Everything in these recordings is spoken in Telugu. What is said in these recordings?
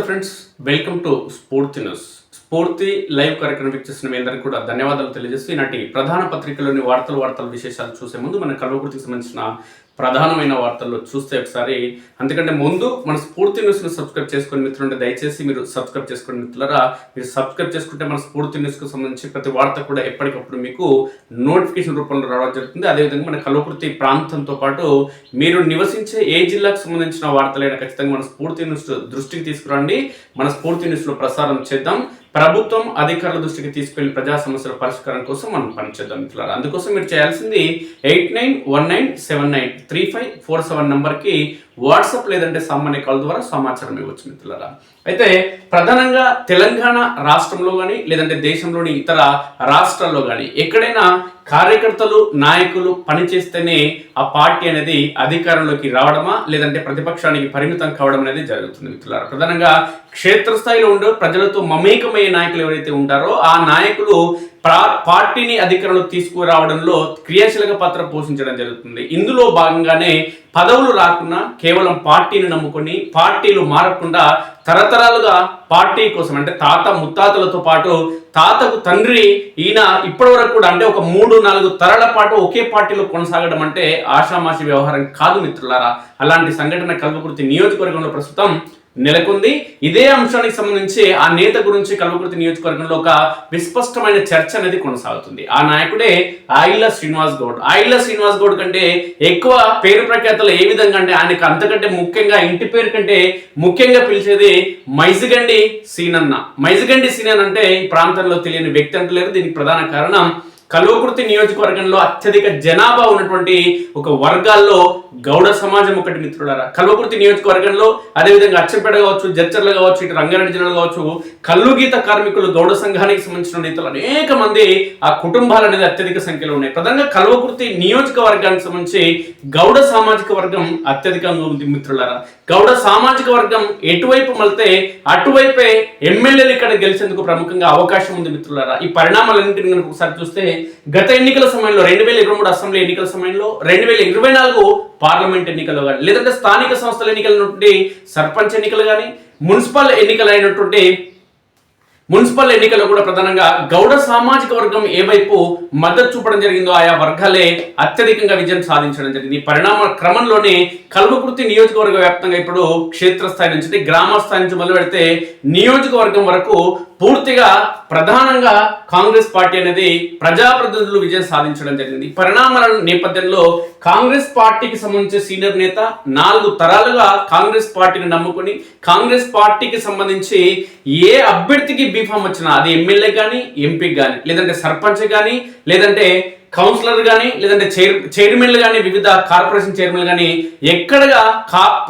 ఫ్రెండ్స్, వెల్కమ్ టు స్ఫూర్తి న్యూస్. స్ఫూర్తి లైవ్ కార్యక్రమం వీక్షిస్తున్న మీ అందరికీ కూడా ధన్యవాదాలు తెలియజేస్తూ ఈనాటి ప్రధాన పత్రికలోని వార్తల విశేషాలు చూసే ముందు మన కల్వకుర్తికి సంబంధించిన ప్రధానమైన వార్తల్లో చూస్తే ఒకసారి అంతకంటే ముందు మన స్ఫూర్తి న్యూస్ను సబ్స్క్రైబ్ చేసుకుని మిత్రులంటే దయచేసి మీరు సబ్స్క్రైబ్ చేసుకోండి మిత్రులరా. మీరు సబ్స్క్రైబ్ చేసుకుంటే మన స్ఫూర్తి న్యూస్కు సంబంధించి ప్రతి వార్త కూడా ఎప్పటికప్పుడు మీకు నోటిఫికేషన్ రూపంలో రావడం జరుగుతుంది. అదేవిధంగా మన కల్వకుర్తి ప్రాంతంతో పాటు మీరు నివసించే ఏ జిల్లాకు సంబంధించిన వార్తలైనా ఖచ్చితంగా మన స్ఫూర్తి న్యూస్ దృష్టికి తీసుకురండి. మన స్ఫూర్తి న్యూస్లో ప్రసారం చేద్దాం. ప్రభుత్వం అధికారుల దృష్టికి తీసుకెళ్లి ప్రజా సమస్యల పరిష్కారం కోసం మనం పనిచేద్దాం మిత్రులారా. అందుకోసం మీరు చేయాల్సింది 8919793547 నంబర్కి వాట్సాప్ లేదంటే సామాన్య కాల్ ద్వారా సమాచారం ఇవ్వచ్చు మిత్రులారా. అయితే ప్రధానంగా తెలంగాణ రాష్ట్రంలో కానీ లేదంటే దేశంలోని ఇతర రాష్ట్రాల్లో కానీ ఎక్కడైనా కార్యకర్తలు నాయకులు పనిచేస్తేనే ఆ పార్టీ అనేది అధికారంలోకి రావడమా లేదంటే ప్రతిపక్షానికి పరిమితం కావడం అనేది జరుగుతుంది మిత్రులారా. ప్రధానంగా క్షేత్రస్థాయిలో ఉండే ప్రజలతో మమేకమయ్యే నాయకులు ఎవరైతే ఉంటారో ఆ నాయకులు పార్టీని అధికారంలోకి తీసుకురావడంలో క్రియాశీలక పాత్ర పోషించడం జరుగుతుంది. ఇందులో భాగంగానే పదవులు రాకుండా కేవలం పార్టీని నమ్ముకొని పార్టీలు మారకుండా తరతరాలుగా పార్టీ కోసం అంటే తాత ముత్తాతలతో పాటు తాతకు తండ్రి ఈయన ఇప్పటి వరకు కూడా అంటే ఒక 3-4 తరాల పాటు ఒకే పార్టీలో కొనసాగడం అంటే ఆషామాషి వ్యవహారం కాదు మిత్రులారా. అలాంటి సంఘటన కల్వకుర్తి నియోజకవర్గంలో ప్రస్తుతం నెలకొంది. ఇదే అంశానికి సంబంధించి ఆ నేత గురించి కల్వకుర్తి నియోజకవర్గంలో ఒక విస్పష్టమైన చర్చ అనేది కొనసాగుతుంది. ఆ నాయకుడే ఆయిల శ్రీనివాస్ గౌడ్. ఆయిల శ్రీనివాస్ గౌడ్ కంటే ఎక్కువ పేరు ప్రఖ్యాతలు ఏ విధంగా అంటే ఆయనకు అంతకంటే ముఖ్యంగా ఇంటి పేరు కంటే ముఖ్యంగా పిలిచేది మైజిగండి సీనన్న. మైజిగండి సీనన్ అంటే ఈ ప్రాంతంలో తెలియని వ్యక్తి అంటలేరు. దీనికి ప్రధాన కారణం కల్వకుర్తి నియోజకవర్గంలో అత్యధిక జనాభా ఉన్నటువంటి ఒక వర్గాల్లో గౌడ సమాజం ఒకటి మిత్రులారా. కల్వకుర్తి నియోజకవర్గంలో అదేవిధంగా అచ్చంపేట కావచ్చు, జడ్చర్ల కావచ్చు, ఇటు రంగారెడ్డి జిల్లాలో కావచ్చు కల్లుగీత కార్మికులు గౌడ సంఘానికి సంబంధించిన నేతలు అనేక మంది ఆ కుటుంబాలు అనేది అత్యధిక సంఖ్యలో ఉన్నాయి. ప్రధానంగా కల్వకుర్తి నియోజకవర్గానికి సంబంధించి గౌడ సామాజిక వర్గం అత్యధికంగా ఉంది మిత్రులారా. గౌడ సామాజిక వర్గం ఎటువైపు మళ్తే అటువైపే ఎమ్మెల్యేలు ఇక్కడ గెలిచేందుకు ప్రముఖంగా అవకాశం ఉంది మిత్రులారా. ఈ పరిణామాలన్నింటినీ కనుక ఒకసారి చూస్తే గత ఎన్నికల సమయంలో 2023 అసెంబ్లీ ఎన్నికల సమయంలో 2024 పార్లమెంట్ ఎన్నికల్లో కానీ లేదంటే స్థానిక సంస్థల ఎన్నికల నుండి సర్పంచ్ ఎన్నికలు కానీ మున్సిపల్ ఎన్నికల్లో కూడా ప్రధానంగా గౌడ సామాజిక వర్గం ఏ వైపు మద్దతు చూపడం జరిగిందో ఆయా వర్గాలే అత్యధికంగా విజయం సాధించడం జరిగింది. పరిణామ క్రమంలోనే కల్వకుర్తి నియోజకవర్గ వ్యాప్తంగా ఇప్పుడు క్షేత్రస్థాయి నుంచి గ్రామ స్థాయి నుంచి మొదలు పెడితే నియోజకవర్గం వరకు పూర్తిగా ప్రధానంగా కాంగ్రెస్ పార్టీ అనేది ప్రజాప్రతినిధులు విజయం సాధించడం జరిగింది. పరిణామాల నేపథ్యంలో కాంగ్రెస్ పార్టీకి సంబంధించిన సీనియర్ నేత 4 తరాలుగా కాంగ్రెస్ పార్టీని నమ్ముకొని కాంగ్రెస్ పార్టీకి సంబంధించి ఏ అభ్యర్థికి బీఫామ్ వచ్చినా అది ఎమ్మెల్యే కానీ ఎంపీ కానీ లేదంటే సర్పంచ్ కానీ లేదంటే కౌన్సిలర్ కానీ లేదంటే చైర్మన్లు కానీ వివిధ కార్పొరేషన్ చైర్మన్లు కానీ ఎక్కడగా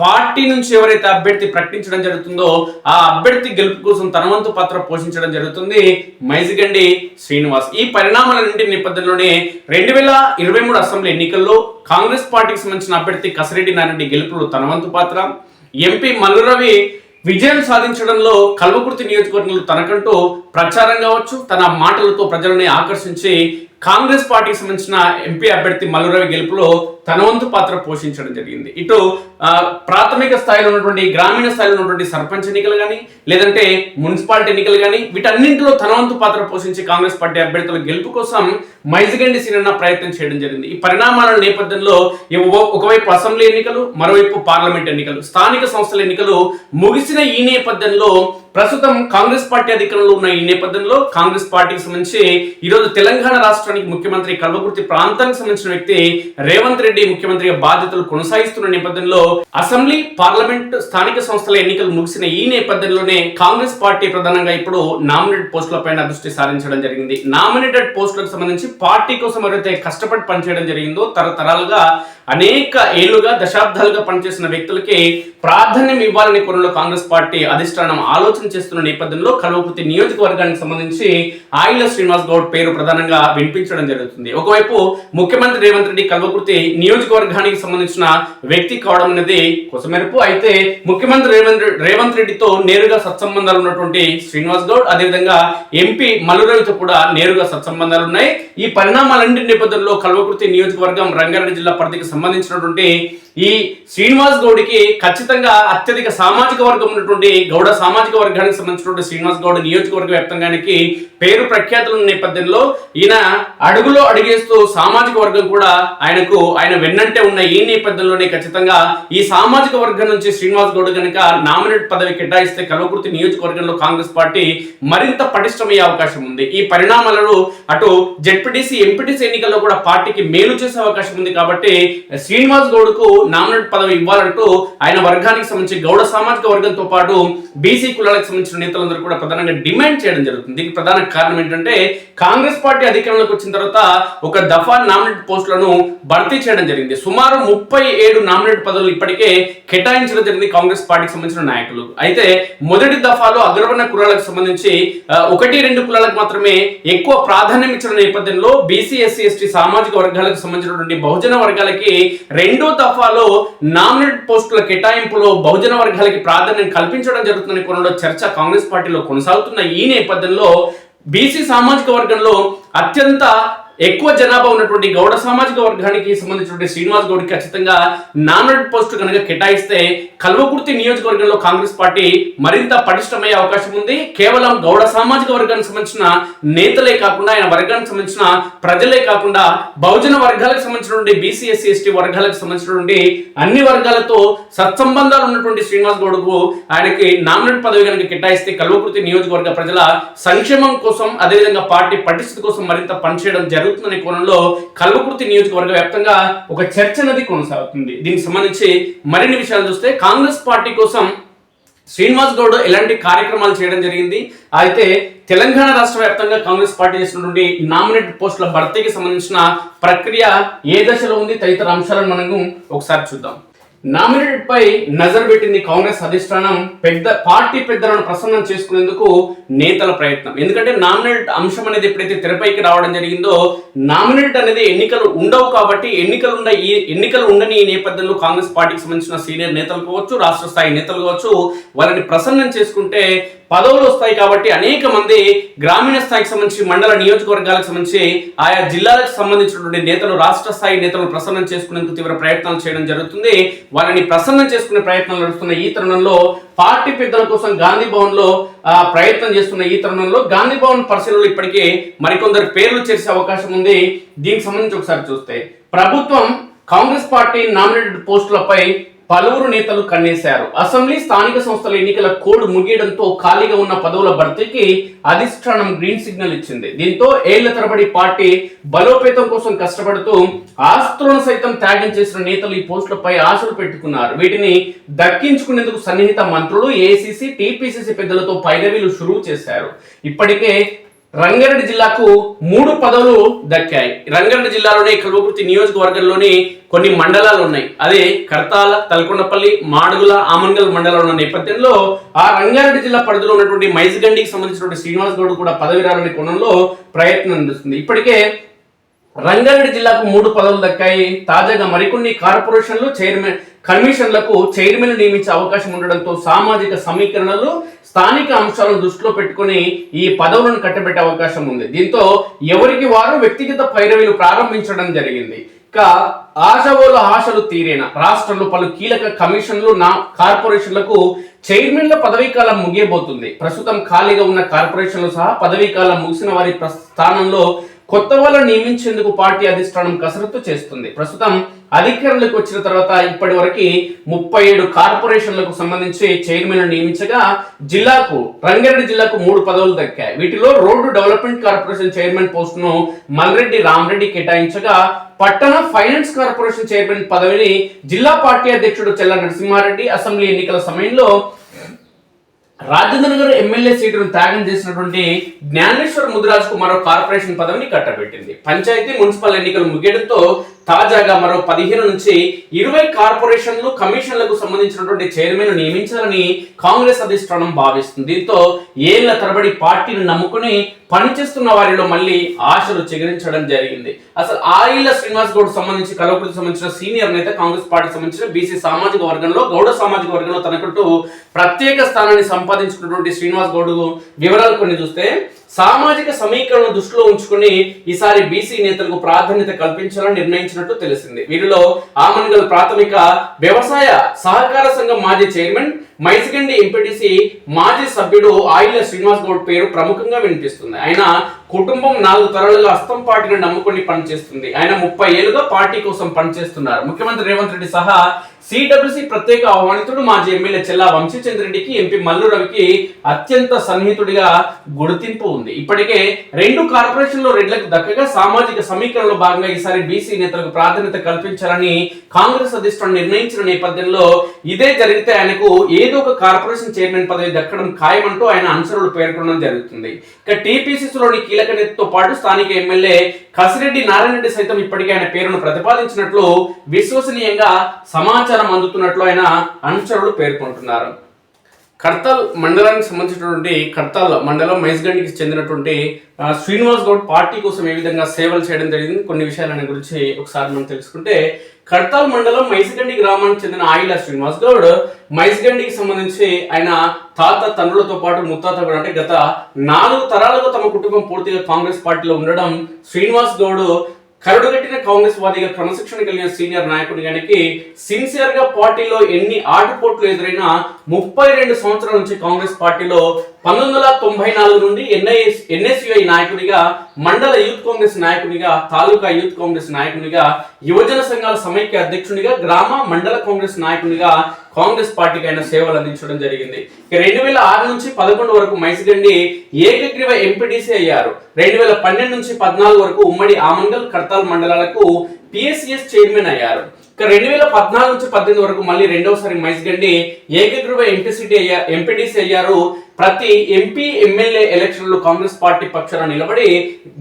పార్టీ నుంచి ఎవరైతే అభ్యర్థి ప్రకటించడం జరుగుతుందో ఆ అభ్యర్థి గెలుపు కోసం తన వంతు పాత్ర పోషించడం జరుగుతుంది మైజిగండి శ్రీనివాస్. ఈ పరిణామాలన్నింటి నేపథ్యంలోనే 2023 అసెంబ్లీ ఎన్నికల్లో కాంగ్రెస్ పార్టీకి సంబంధించిన అభ్యర్థి కసిరెడ్డి నారాయణ గెలుపులో తన వంతు పాత్ర, ఎంపీ మల్లురవి విజయం సాధించడంలో కల్వకుర్తి నియోజకవర్గంలో తనకంటూ ప్రచారం కావచ్చు తన మాటలతో ప్రజలని ఆకర్షించి కాంగ్రెస్ పార్టీకి సంబంధించిన ఎంపీ అభ్యర్థి మల్లురవి గెలుపులో తన వంతు పాత్ర పోషించడం జరిగింది. ఇటు ప్రాథమిక స్థాయిలో ఉన్నటువంటి గ్రామీణ స్థాయిలో ఉన్నటువంటి సర్పంచ్ ఎన్నికలు కానీ లేదంటే మున్సిపాలిటీ ఎన్నికలు కానీ వీటన్నింటిలో తన వంతు పాత్ర పోషించి కాంగ్రెస్ పార్టీ అభ్యర్థుల గెలుపు కోసం మైజిగండి సీనన్న ప్రయత్నం చేయడం జరిగింది. ఈ పరిణామాల నేపథ్యంలో ఒకవైపు అసెంబ్లీ ఎన్నికలు మరోవైపు పార్లమెంట్ ఎన్నికలు స్థానిక సంస్థల ఎన్నికలు ముగిసిన ఈ నేపథ్యంలో ప్రస్తుతం కాంగ్రెస్ పార్టీ అధికారంలో ఉన్న ఈ నేపథ్యంలో కాంగ్రెస్ పార్టీకి సంబంధించి ఈరోజు తెలంగాణ రాష్ట్రానికి ముఖ్యమంత్రి కల్వకుర్తి ప్రాంతానికి సంబంధించిన వ్యక్తి రేవంత్ రెడ్డి ముఖ్యమంత్రిగా బాధ్యతలు కొనసాగిస్తున్న నేపథ్యంలో అసెంబ్లీ పార్లమెంట్ స్థానిక సంస్థల ఎన్నికలు ముగిసిన ఈ నేపథ్యంలోనే కాంగ్రెస్ పార్టీ ప్రధానంగా ఇప్పుడు నామినేటెడ్ పోస్టుల పైన దృష్టి సారించడం జరిగింది. నామినేటెడ్ పోస్టులకు సంబంధించి పార్టీ కోసం ఎవరైతే కష్టపడి పనిచేయడం జరిగిందో తరతరాలుగా అనేక ఏళ్లుగా దశాబ్దాలుగా పనిచేసిన వ్యక్తులకి ప్రాధాన్యం ఇవ్వాలని కోణంలో కాంగ్రెస్ పార్టీ అధిష్టానం ఆలోచన విమర్శలు చేస్తున్న నేపథ్యంలో కల్వకుర్తి నియోజకవర్గానికి సంబంధించి ఆయిల శ్రీనివాస్ గౌడ్ పేరు ప్రధానంగా వినిపించడం జరుగుతుంది. ఒకవైపు ముఖ్యమంత్రి రేవంత్ రెడ్డి కల్వకుర్తి నియోజకవర్గానికి సంబంధించిన వ్యక్తి కావడం అనేది కొసమెరుపు. అయితే ముఖ్యమంత్రి రేవంత్ రెడ్డితో నేరుగా సత్సంబంధాలు ఉన్నటువంటి శ్రీనివాస్ గౌడ్, అదేవిధంగా ఎంపీ మల్లురవితో కూడా నేరుగా సత్సంబంధాలు ఉన్నాయి. ఈ పరిణామాలన్నింటి నేపథ్యంలో కల్వకుర్తి నియోజకవర్గం రంగారెడ్డి జిల్లా పరిధికి సంబంధించినటువంటి ఈ శ్రీనివాస్ గౌడ్కి ఖచ్చితంగా అత్యధిక సామాజిక వర్గం ఉన్నటువంటి గౌడ సామాజిక వర్గానికి సంబంధించినటువంటి శ్రీనివాస్ గౌడ్ నియోజకవర్గ వ్యాప్తంగానికి పేరు ప్రఖ్యాతుల నేపథ్యంలో ఈయన అడుగులో అడిగేస్తూ సామాజిక వర్గం కూడా ఆయన వెన్నంటే ఉన్న ఈ నేపథ్యంలోనే ఖచ్చితంగా ఈ సామాజిక వర్గం నుంచి శ్రీనివాస్ గౌడ్ కనుక నామినేట్ పదవి కేటాయిస్తే కల్వకుర్తి నియోజకవర్గంలో కాంగ్రెస్ పార్టీ మరింత పటిష్టమయ్యే అవకాశం ఉంది. ఈ పరిణామాలను అటు జెడ్పీటీసీ ఎంపీటీసీ ఎన్నికల్లో కూడా పార్టీకి మేలు చేసే అవకాశం ఉంది. కాబట్టి శ్రీనివాస్ గౌడ్ కు నామినేట్ పదవి ఇవ్వాలంటూ ఆయన వర్గానికి సంబంధించి గౌడ సామాజిక వర్గంతో పాటు బీసీ కులాలకు సంబంధించిన నేతలందరూ కూడా ప్రధానంగా డిమాండ్ చేయడం జరుగుతుంది. దీనికి ప్రధాన కారణం ఏంటంటే కాంగ్రెస్ పార్టీ అధికారంలోకి వచ్చిన తర్వాత ఒక దఫా నామినేట్ పోస్టులను భర్తీ చేయడం జరిగింది. సుమారు 37 నామినేట్ పదవులు ఇప్పటికే కేటాయించడం జరిగింది కాంగ్రెస్ పార్టీకి సంబంధించిన నాయకులు. అయితే మొదటి దఫాలో అగ్రవర్ణ కులాలకు సంబంధించి 1-2 కులాలకు మాత్రమే ఎక్కువ ప్రాధాన్యం ఇచ్చిన నేపథ్యంలో బీసీ ఎస్సీ ఎస్టీ సామాజిక వర్గాలకు సంబంధించినటువంటి బహుజన వర్గాలకి రెండో దఫాలో నామినేట్ పోస్టుల కేటాయింపులో బహుజన వర్గాలకి ప్రాధాన్యం కల్పించడం జరుగుతుందని కోణంలో చర్చ కాంగ్రెస్ పార్టీలో కొనసాగుతున్న ఈ నేపథ్యంలో బీసీ సామాజిక వర్గంలో అత్యంత ఎక్కువ జనాభా ఉన్నటువంటి గౌడ సామాజిక వర్గానికి సంబంధించినటువంటి శ్రీనివాస్ గౌడ్కి ఖచ్చితంగా నామినేట్ పోస్టు కనుక కేటాయిస్తే కల్వకుర్తి నియోజకవర్గంలో కాంగ్రెస్ పార్టీ మరింత పటిష్టమయ్యే అవకాశం ఉంది. కేవలం గౌడ సామాజిక వర్గానికి సంబంధించిన నేతలే కాకుండా ఆయన వర్గానికి సంబంధించిన ప్రజలే కాకుండా బహుజన వర్గాలకు సంబంధించినటువంటి బీసీ ఎస్సీ ఎస్టీ వర్గాలకు సంబంధించినటువంటి అన్ని వర్గాలతో సత్సంబంధాలు ఉన్నటువంటి శ్రీనివాస్ గౌడ్కు ఆయనకి నామినేట్ పదవి కనుక కేటాయిస్తే కల్వకుర్తి నియోజకవర్గ ప్రజల సంక్షేమం కోసం అదేవిధంగా పార్టీ పటిష్టత కోసం మరింత పనిచేయడం జరుగుతుందనే కోణంలో కల్వకుర్తి నియోజకవర్గ వ్యాప్తంగా ఒక చర్చ అనేది కొనసాగుతుంది. దీనికి సంబంధించి మరిన్ని విషయాలు చూస్తే కాంగ్రెస్ పార్టీ కోసం శ్రీనివాస్ గౌడ్ ఎలాంటి కార్యక్రమాలు చేయడం జరిగింది, అయితే తెలంగాణ రాష్ట్ర వ్యాప్తంగా కాంగ్రెస్ పార్టీ చేసినటువంటి నామినేట్ పోస్టుల భర్తీకి సంబంధించిన ప్రక్రియ ఏ దశలో ఉంది తదితర అంశాలను మనం ఒకసారి చూద్దాం. నామినేట్ పై నజర్ పెట్టింది కాంగ్రెస్ అధిష్టానం. పార్టీ పెద్దలను ప్రసన్నం చేసుకునేందుకు నేతల ప్రయత్నం. ఎందుకంటే నామినేట్ అంశం అనేది ఎప్పుడైతే తెరపైకి రావడం జరిగిందో నామినేట్ అనేది ఎన్నికలు ఉండవు కాబట్టి ఎన్నికలు ఉండని ఈ నేపథ్యంలో కాంగ్రెస్ పార్టీకి సంబంధించిన సీనియర్ నేతలు కావచ్చు, రాష్ట్ర స్థాయి నేతలు కావచ్చు, వాళ్ళని ప్రసన్నం చేసుకుంటే పదవులు వస్తాయి కాబట్టి అనేక మంది గ్రామీణ స్థాయికి సంబంధించి మండల నియోజకవర్గాలకు సంబంధించి ఆయా జిల్లాలకు సంబంధించినటువంటి నేతలు రాష్ట్ర స్థాయి నేతలను ప్రసన్నం చేసుకునేందుకు తీవ్ర ప్రయత్నాలు చేయడం జరుగుతుంది. వాళ్ళని ప్రసన్నం చేసుకునే ప్రయత్నాలు నడుస్తున్న ఈ తరుణంలో పార్టీ పెద్దల కోసం గాంధీ భవన్ లో ప్రయత్నం చేస్తున్న ఈ తరుణంలో గాంధీ భవన్ పరిశీలనలో ఇప్పటికే మరికొందరు పేర్లు చేసే అవకాశం ఉంది. దీనికి సంబంధించి ఒకసారి చూస్తే ప్రభుత్వం కాంగ్రెస్ పార్టీ నామినేటెడ్ పోస్టులపై పలువురు నేతలు కన్నేశారు. అసెంబ్లీ స్థానిక సంస్థల ఎన్నికల కోడ్ ముగియడంతో ఖాళీగా ఉన్న పదవుల భర్తీకి అధిష్టానం గ్రీన్ సిగ్నల్ ఇచ్చింది. దీంతో ఏళ్ల తరబడి పార్టీ బలోపేతం కోసం కష్టపడుతూ ఆస్తులను సైతం త్యాగం చేసిన నేతలు ఈ పోస్టులపై ఆశలు పెట్టుకున్నారు. వీటిని దక్కించుకునేందుకు సన్నిహిత మంత్రులు ఏఐసిసి టీపీసీసీ పెద్దలతో పైరవీలు షురువు చేశారు. ఇప్పటికే రంగారెడ్డి జిల్లాకు 3 పదవులు దక్కాయి. రంగారెడ్డి జిల్లాలోని కల్వకుర్తి నియోజకవర్గంలోని కొన్ని మండలాలు ఉన్నాయి. అదే కర్తాల, తలకొండపల్లి, మాడుగుల, ఆమన్గల్ మండలాలు ఉన్న నేపథ్యంలో ఆ రంగారెడ్డి జిల్లా పరిధిలో ఉన్నటువంటి మైజ్గండికి సంబంధించినటువంటి శ్రీనివాస్ గౌడ్ కూడా పదవి రాలని కోణంలో ప్రయత్నం అందిస్తుంది. ఇప్పటికే రంగారెడ్డి జిల్లాకు 3 పదవులు దక్కాయి. తాజాగా మరికొన్ని కార్పొరేషన్లు కమిషన్లకు చైర్మన్ నియమించే అవకాశం ఉండడంతో సామాజిక సమీకరణలు స్థానిక అంశాలను దృష్టిలో పెట్టుకుని ఈ పదవులను కట్టబెట్టే అవకాశం ఉంది. దీంతో ఎవరికి వారు వ్యక్తిగత పైరవీలు ప్రారంభించడం జరిగింది. ఇక ఆశలు తీరేనా రాష్ట్రంలో పలు కీలక కమిషన్లు కార్పొరేషన్లకు చైర్మన్ల పదవీ కాలం ముగియబోతుంది. ప్రస్తుతం ఖాళీగా ఉన్న కార్పొరేషన్లు సహా పదవీ కాలం ముగిసిన వారి స్థానంలో కొత్త వాళ్ళని నియమించేందుకు పార్టీ అధిష్టానం కసరత్తు చేస్తుంది. ప్రస్తుతం అధికారంలోకి వచ్చిన తర్వాత ఇప్పటి వరకు 37 కార్పొరేషన్లకు సంబంధించి చైర్మన్ నియమించగా రంగారెడ్డి జిల్లాకు 3 పదవులు దక్కాయి. వీటిలో రోడ్డు డెవలప్మెంట్ కార్పొరేషన్ చైర్మన్ పోస్టును మల్రెడ్డి రామరెడ్డి కేటాయించగా పట్టణ ఫైనాన్స్ కార్పొరేషన్ చైర్మన్ పదవిని జిల్లా పార్టీ అధ్యక్షుడు చెల్ల నరసింహారెడ్డి అసెంబ్లీ ఎన్నికల సమయంలో రాజేంద్రనగర్ ఎమ్మెల్యే సీటును త్యాగం చేసినటువంటి జ్ఞానేశ్వర్ ముదిరాజుకు మరో కార్పొరేషన్ పదవిని కట్టబెట్టింది. పంచాయతీ మున్సిపల్ ఎన్నికలు ముగియడంతో తాజాగా మరో 15 నుంచి 20 కార్పొరేషన్లు కమిషన్లకు సంబంధించినటువంటి చైర్మన్ నియమించాలని కాంగ్రెస్ అధిష్టానం భావిస్తుంది. దీంతో ఏళ్ల తరబడి పార్టీని నమ్ముకుని పనిచేస్తున్న వారిలో మళ్ళీ ఆశలు చిగురించడం జరిగింది. అసలు ఆయిల శ్రీనివాస్ గౌడ్ సంబంధించి కల్వకుర్తికి సంబంధించిన సీనియర్ నేత, కాంగ్రెస్ పార్టీకి సంబంధించిన బీసీ సామాజిక వర్గంలో, గౌడ సామాజిక వర్గంలో తనకంటూ ప్రత్యేక స్థానాన్ని సంపాదించుకున్నటువంటి శ్రీనివాస్ గౌడ్ వివరాలు కొన్ని చూస్తే, సామాజిక సమీకరణను దృష్టిలో ఉంచుకుని ఈసారి బీసీ నేతలకు ప్రాధాన్యత కల్పించాలని నిర్ణయించినట్టు తెలిసింది. వీరిలో ఆమన్గల్ ప్రాథమిక వ్యవసాయ సహకార సంఘం మాజీ చైర్మన్, మైసిగండి ఎంపీటీసీ మాజీ సభ్యుడు ఆయిల శ్రీనివాస్ గౌడ్ పేరు ప్రముఖంగా వినిపిస్తుంది. ఆయన కుటుంబం 4 తరాలుగా అస్తం పార్టీని నమ్ముకొని పనిచేస్తుంది. ఆయన 30 ఏళ్లుగా పార్టీ కోసం పనిచేస్తున్నారు. ముఖ్యమంత్రి రేవంత్ రెడ్డి సహా సిడబ్ల్యూసీ ప్రత్యేక ఆహ్వానితుడు మాజీ ఎమ్మెల్యే చెల్లా వంశీచంద్రెడ్డికి, ఎంపీ మల్లు రవికి అత్యంత సన్నిహితుడిగా గుర్తింపు ఉంది. ఇప్పటికే 2 కార్పొరేషన్లో రెడ్లకు దక్కగా సామాజిక సమీకరణలో భాగంగా ఈసారి బీసీ నేతలకు ప్రాధాన్యత కల్పించాలని కాంగ్రెస్ అధిష్టానం నిర్ణయించిన నేపథ్యంలో ఇదే జరిగితే ఆయనకు ఏదో ఒక కార్పొరేషన్ చైర్మన్ పదవి దక్కడం ఖాయమంటూ ఆయన అనుచరులు పేర్కొనడం జరుగుతుంది. ఇక టీపీసీసీలోని కీలక నేతతో పాటు స్థానిక ఎమ్మెల్యే కసిరెడ్డి నారాయణ రెడ్డి సైతం ఇప్పటికే ఆయన పేరును ప్రతిపాదించినట్లు విశ్వసనీయంగా సమాచారం అందుతున్నట్లు ఆయన అనుచరులు పేర్కొంటున్నారు. కర్తాల్ మండలానికి సంబంధించినటువంటి కర్తాల్ మండలం మైస్గండికి చెందినటువంటి శ్రీనివాస్ గౌడ్ పార్టీ కోసం ఏ విధంగా సేవలు చేయడం జరిగింది, కొన్ని విషయాల గురించి ఒకసారి మనం తెలుసుకుంటే, కర్తాల్ మండలం మైసిగండి గ్రామానికి చెందిన ఆయిల శ్రీనివాస్ గౌడ్ మైసిగండికి సంబంధించి ఆయన తాత తండ్రులతో పాటు ముత్తాత కూడా, అంటే గత 4 తరాలుగా తమ కుటుంబం పూర్తిగా కాంగ్రెస్ పార్టీలో ఉండడం శ్రీనివాస్ గౌడ్ కరడుగట్టిన కాంగ్రెస్ వాదిగా క్రమశిక్షణ కలిగిన సీనియర్ నాయకుడిగానికి సిన్సియర్ గా పార్టీలో ఎన్ని ఆటుపోట్లు ఎదురైనా 32 సంవత్సరాల నుంచి కాంగ్రెస్ పార్టీలో 1994 నుండి ఎన్ఎస్యుఐ నాయకుడిగా, మండల యూత్ కాంగ్రెస్ నాయకుడిగా, తాలూకా యూత్ కాంగ్రెస్ నాయకుడిగా, యువజన సంఘాల సమైక్య అధ్యక్షునిగా, గ్రామ మండల కాంగ్రెస్ నాయకుడిగా కాంగ్రెస్ పార్టీకి ఆయన సేవలు అందించడం జరిగింది. 2006 నుంచి 11 వరకు మైసిగండి ఏకగ్రీవ ఎంపీటీసీ అయ్యారు. 2012 నుంచి 14 వరకు ఉమ్మడి ఆమన్గల్, కర్తాల్ మండలాలకు పిఎస్సిఎస్ చైర్మన్ అయ్యారు. 2014 నుంచి 18 వరకు మళ్ళీ రెండవసారి మైసిగండి ఏకగ్రీవ ఎంపీటీసీ అయ్యారు. ప్రతి ఎంపీ ఎమ్మెల్యే ఎలక్షన్లో కాంగ్రెస్ పార్టీ పక్షాన నిలబడి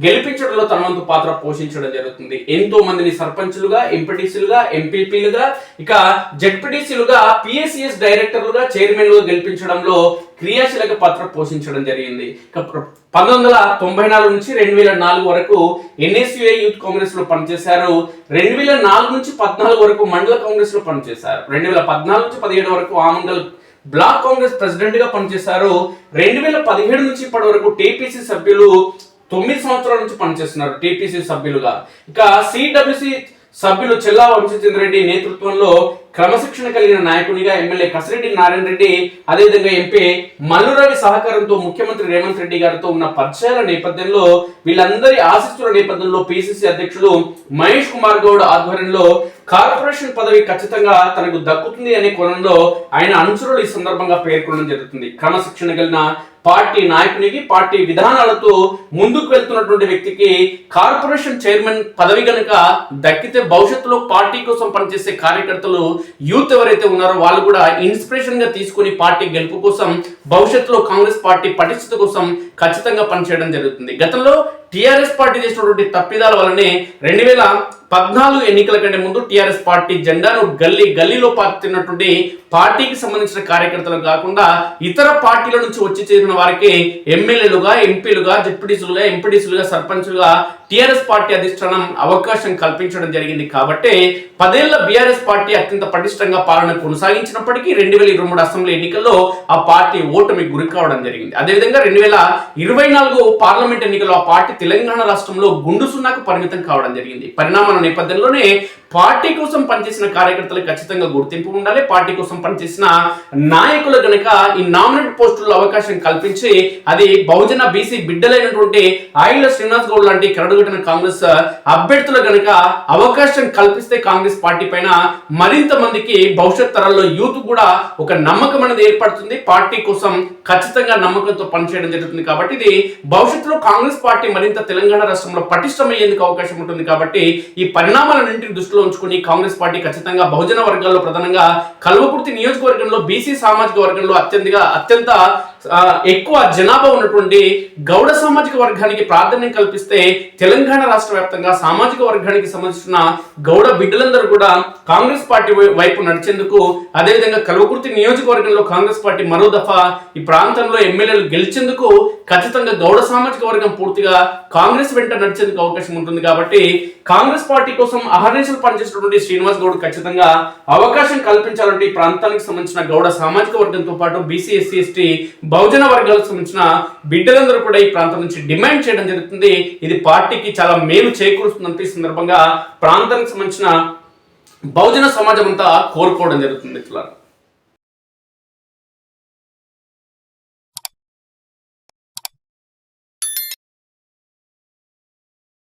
గెలిపించడంలో తన వంతు పాత్ర పోషించడం జరుగుతుంది. ఎంతో మందిని సర్పంచులుగా, ఎంపీటీసీలుగా, ఎంపీపీలుగా, ఇక జెడ్పీటీసీలుగా, పిఎస్సిఎస్ డైరెక్టర్లుగా, చైర్మన్లుగా గెలిపించడంలో క్రియాశీలక పాత్ర పోషించడం జరిగింది. 1994 నుంచి 2004 వరకు ఎన్ఎస్యుఐ యూత్ కాంగ్రెస్ లో పనిచేశారు. 2004 నుంచి 14 వరకు మండల కాంగ్రెస్ లో పనిచేశారు. 2014 నుంచి 17 వరకు ఆమంగల్ బ్లాక్ కాంగ్రెస్ ప్రెసిడెంట్ గా పనిచేశారు. 2017 నుంచి ఇప్పటి వరకు టీపీసీ సభ్యులు 9 సంవత్సరాల నుంచి పనిచేస్తున్నారు టీపీసీ సభ్యులుగా. ఇక సిడబ్ల్యూసీ సభ్యులు చెల్లా వంశీచంద్రెడ్డి నేతృత్వంలో క్రమశిక్షణ కలిగిన నాయకునిగా ఎమ్మెల్యే కసిరెడ్డి నారాయణ రెడ్డి, అదేవిధంగా ఎంపీ మల్లు రవి సహకారంతో ముఖ్యమంత్రి రేవంత్ రెడ్డి గారితో ఉన్న పరిచయాల నేపథ్యంలో, వీళ్ళందరి ఆశీస్సుల నేపథ్యంలో పిసిసి అధ్యక్షులు మహేష్ కుమార్ గౌడ్ ఆధ్వర్యంలో కార్పొరేషన్ పదవి ఖచ్చితంగా తనకు దక్కుతుంది అనే కోణంలో ఆయన అనుచరులు ఈ సందర్భంగా పేర్కొనడం జరుగుతుంది. క్రమశిక్షణ కలిగిన పార్టీ నాయకునికి, పార్టీ విధానాలతో ముందుకు వెళ్తున్నటువంటి వ్యక్తికి కార్పొరేషన్ చైర్మన్ పదవి గనుక దక్కితే భవిష్యత్తులో పార్టీ కోసం పనిచేసే కార్యకర్తలు, యూత్ ఎవరైతే ఉన్నారో వాళ్ళు కూడా ఇన్స్పిరేషన్ గా తీసుకుని పార్టీ గెలుపు కోసం, భవిష్యత్తులో కాంగ్రెస్ పార్టీ పటిష్టత కోసం ఖచ్చితంగా పనిచేయడం జరుగుతుంది. గతంలో టిఆర్ఎస్ పార్టీ చేసినటువంటి తప్పిదాల వల్లనే 2014 ఎన్నికల కంటే ముందు టిఆర్ఎస్ పార్టీ జెండాను గల్లీలో పాతున్నటువంటి పార్టీకి సంబంధించిన కార్యకర్తలు కాకుండా ఇతర పార్టీల నుంచి వచ్చి చేరిన వారికి ఎమ్మెల్యేలుగా, ఎంపీలుగా, జెడ్పీటీసీలుగా, ఎంపీటీసీలుగా, సర్పంచులుగా టిఆర్ఎస్ పార్టీ అధిష్టానం అవకాశం కల్పించడం జరిగింది. కాబట్టి 10 ఏళ్ల బీఆర్ఎస్ పార్టీ అత్యంత పటిష్టంగా పాలన కొనసాగించినప్పటికీ 2023 అసెంబ్లీ ఎన్నికల్లో ఆ పార్టీ ఓటమి గురి కావడం జరిగింది. అదేవిధంగా 2024 పార్లమెంట్ ఎన్నికల్లో ఆ పార్టీ తెలంగాణ రాష్ట్రంలో గుండు సున్నాకు పరిమితం కావడం జరిగింది. పరిణామాల నేపథ్యంలోనే పార్టీ కోసం పనిచేసిన కార్యకర్తలకు ఖచ్చితంగా గుర్తింపు ఉండాలి. పార్టీ కోసం పనిచేసిన నాయకులు గనక ఈ నామినేట్ పోస్టుల్లో అవకాశం కల్పించి, అది బహుజన బీసీ బిడ్డలైనటువంటి ఆయిల శ్రీనివాస్ గౌడ్ లాంటి కరడుగట్టిన కాంగ్రెస్ అభ్యర్థులు గనక అవకాశం కల్పిస్తే కాంగ్రెస్ పార్టీ పైన మరింత మందికి భవిష్యత్ తరాల్లో యూత్ కూడా ఒక నమ్మకం అనేది ఏర్పడుతుంది. పార్టీ కోసం ఖచ్చితంగా నమ్మకంతో పనిచేయడం జరుగుతుంది. కాబట్టి ఇది భవిష్యత్తులో కాంగ్రెస్ పార్టీ మరింత తెలంగాణ రాష్ట్రంలో పటిష్టమయ్యేందుకు అవకాశం ఉంటుంది. కాబట్టి ఈ పరిణామాలన్నింటిని దృష్టిలో ఉంచుకుని కాంగ్రెస్ పార్టీ ఖచ్చితంగా బహుజన వర్గాల్లో, ప్రధానంగా కల్వకుర్తి నియోజకవర్గంలో బీసీ సామాజిక వర్గంలో అత్యంత ఎక్కువ జనాభా ఉన్నటువంటి గౌడ సామాజిక వర్గానికి ప్రాధాన్యం కల్పిస్తే తెలంగాణ రాష్ట్ర వ్యాప్తంగా సామాజిక వర్గానికి సంబంధించిన గౌడ బిడ్డలందరూ కూడా కాంగ్రెస్ పార్టీ వైపు నడిచేందుకు, అదేవిధంగా కల్వకుర్తి నియోజకవర్గంలో కాంగ్రెస్ పార్టీ మరో దఫా ఈ ప్రాంతంలో ఎమ్మెల్యేలు గెలిచేందుకు ఖచ్చితంగా గౌడ సామాజిక వర్గం పూర్తిగా కాంగ్రెస్ వెంట నడిచేందుకు అవకాశం ఉంటుంది. కాబట్టి కాంగ్రెస్ పార్టీ కోసం అహర్నిశలు పనిచేసినటువంటి శ్రీనివాస్ గౌడ్ ఖచ్చితంగా అవకాశం కల్పించాలంటే ఈ ప్రాంతానికి సంబంధించిన గౌడ సామాజిక వర్గంతో పాటు బీసీ, ఎస్సీ, ఎస్టీ, బహుజన వర్గాలకు సంబంధించిన బిడ్డలందరూ కూడా ఈ ప్రాంతం నుంచి డిమాండ్ చేయడం జరుగుతుంది. ఇది పార్టీకి చాలా మేలు చేకూరుస్తుందంటే ఈ సందర్భంగా ప్రాంతానికి సంబంధించిన బహుజన సమాజం అంతా కోరుకోవడం జరుగుతుంది.